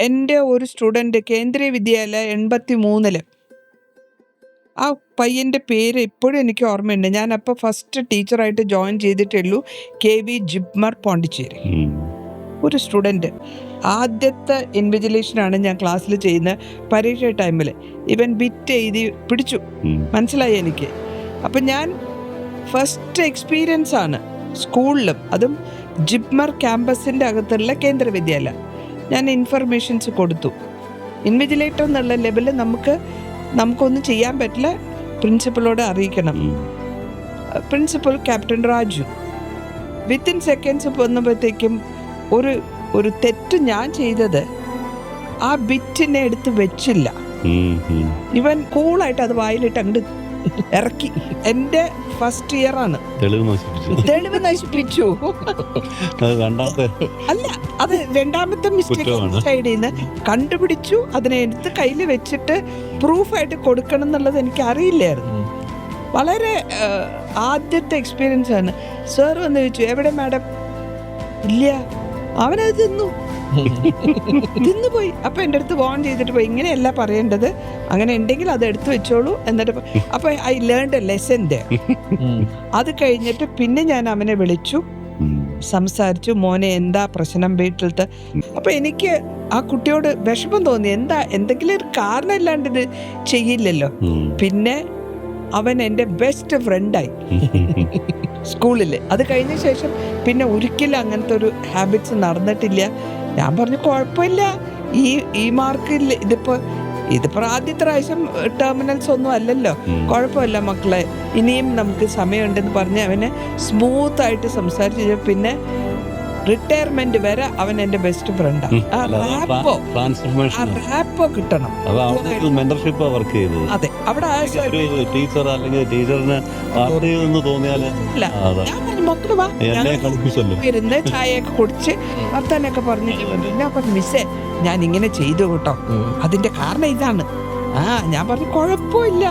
എൻ്റെ ഒരു സ്റ്റുഡൻറ്റ് കേന്ദ്രീയ വിദ്യാലയ 83-ല്, ആ പയ്യൻ്റെ പേര് ഇപ്പോഴും എനിക്ക് ഓർമ്മയുണ്ട്. ഞാൻ അപ്പോൾ ഫസ്റ്റ് ടീച്ചറായിട്ട് ജോയിൻ ചെയ്തിട്ടുള്ളൂ KV ജിപ്മർ പോണ്ടിച്ചേരി. ഒരു സ്റ്റുഡൻറ്റ് ആദ്യത്തെ ഇൻവിജിലേഷനാണ് ഞാൻ ക്ലാസ്സിൽ ചെയ്യുന്ന പരീക്ഷ ടൈമിൽ. ഇവൻ ബിറ്റ് എഴുതി പിടിച്ചു, മനസ്സിലായി എനിക്ക്. അപ്പം ഞാൻ ഫസ്റ്റ് എക്സ്പീരിയൻസ് ആണ് സ്കൂളിലും, അതും ജിപ്മർ ക്യാമ്പസിൻ്റെ അകത്തുള്ള കേന്ദ്ര വിദ്യാലയം. ഞാൻ ഇൻഫർമേഷൻസ് കൊടുത്തു. ഇൻവിജിലേറ്റർ എന്നുള്ള ലെവലിൽ നമുക്കൊന്നും ചെയ്യാൻ പറ്റില്ല, പ്രിൻസിപ്പളോട് അറിയിക്കണം. Principal captain Raju within seconds വന്നപ്പോഴത്തേക്കും ഒരു തെറ്റ് ഞാൻ ചെയ്തത്, ആ ബിറ്റിനെ എടുത്ത് വെച്ചില്ല. ഇവൻ കൂളായിട്ട് അത് വായിലിട്ട് അങ്ങോട്ട് ഇറക്കി. എൻ്റെ ഫസ്റ്റ് ഇയർ ആണ്. തെളിവ് നശിപ്പിച്ചു. അല്ല, അത് രണ്ടാമത്തെ മിസ്റ്റേക്ക് സൈഡിൽ നിന്ന് കണ്ടുപിടിച്ചു. അതിനെ എടുത്ത് കയ്യിൽ വെച്ചിട്ട് പ്രൂഫായിട്ട് കൊടുക്കണം എന്നുള്ളത് എനിക്ക് അറിയില്ലായിരുന്നു. വളരെ ആദ്യത്തെ എക്സ്പീരിയൻസ് ആണ്. സാർ വന്ന് ചോദിച്ചു, എവിടെ മാഡം? ഇല്ല, അവനത് തിന്നുപോയി. അപ്പം എൻ്റെ അടുത്ത് വാൺ ചെയ്തിട്ട് പോയി, ഇങ്ങനെയല്ല പറയേണ്ടത്, അങ്ങനെ ഉണ്ടെങ്കിൽ അത് എടുത്തു വെച്ചോളൂ എന്നിട്ട്. അപ്പം I learned a lesson there. അത് കഴിഞ്ഞിട്ട് പിന്നെ ഞാൻ അവനെ വിളിച്ചു, സംസാരിച്ചു, മോനെ എന്താ പ്രശ്നം വീട്ടിലത്തെ. അപ്പം എനിക്ക് ആ കുട്ടിയോട് വിഷമം തോന്നി. എന്തെങ്കിലും ഒരു കാരണം ഇല്ലാണ്ട് ഇത് ചെയ്യില്ലല്ലോ. പിന്നെ അവൻ എൻ്റെ ബെസ്റ്റ് ഫ്രണ്ടായി സ്കൂളിൽ. അത് കഴിഞ്ഞ ശേഷം പിന്നെ ഒരിക്കലും അങ്ങനത്തെ ഒരു ഹാബിറ്റ്സ് നടന്നിട്ടില്ല. ഞാൻ പറഞ്ഞു, കുഴപ്പമില്ല, ഈ മാർക്കില്ല, ഇതിപ്പോൾ ആദ്യത്തെ പ്രാവശ്യം ടെർമിനൽസ് ഒന്നും അല്ലല്ലോ, കുഴപ്പമില്ല മക്കളെ, ഇനിയും നമുക്ക് സമയമുണ്ടെന്ന് പറഞ്ഞ് അവനെ സ്മൂത്തായിട്ട് സംസാരിച്ചു. പിന്നെ റിട്ടയർമെന്റ് വരെ അവൻ എൻ്റെ ബെസ്റ്റ് ഫ്രണ്ടാണ്. റാപ്പോ കിട്ടണം. അതെ, അവിടെ മക്കള് വാ, ഇരുന്ന് ചായയൊക്കെ കുടിച്ച് വർത്താനൊക്കെ പറഞ്ഞു. ഞാൻ പറഞ്ഞു, മിസ്സേ, ഞാൻ ഇങ്ങനെ ചെയ്തു കേട്ടോ, അതിന്റെ കാരണം ഇതാണ്. ഞാൻ പറഞ്ഞു, കുഴപ്പമില്ല,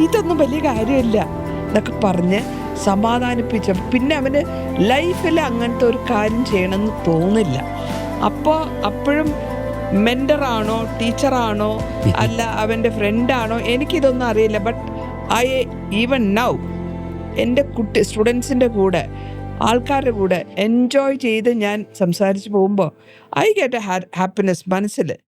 ഇതൊന്നും വലിയ കാര്യമില്ല എന്നൊക്കെ പറഞ്ഞ് സമാധാനിപ്പിച്ച. പിന്നെ അവന് ലൈഫിൽ അങ്ങനത്തെ ഒരു കാര്യം ചെയ്യണമെന്ന് തോന്നില്ല. അപ്പോഴും മെൻറ്ററാണോ ടീച്ചറാണോ അല്ല അവൻ്റെ ഫ്രണ്ടാണോ എനിക്കിതൊന്നും അറിയില്ല. ബട്ട് ഈവൻ നൗ എൻ്റെ സ്റ്റുഡൻസിൻ്റെ കൂടെ, ആൾക്കാരുടെ കൂടെ എൻജോയ് ചെയ്ത് ഞാൻ സംസാരിച്ച് പോകുമ്പോൾ ഐ ഗെറ്റ് എ ഹാപ്പിനെസ് മനസ്സിൽ.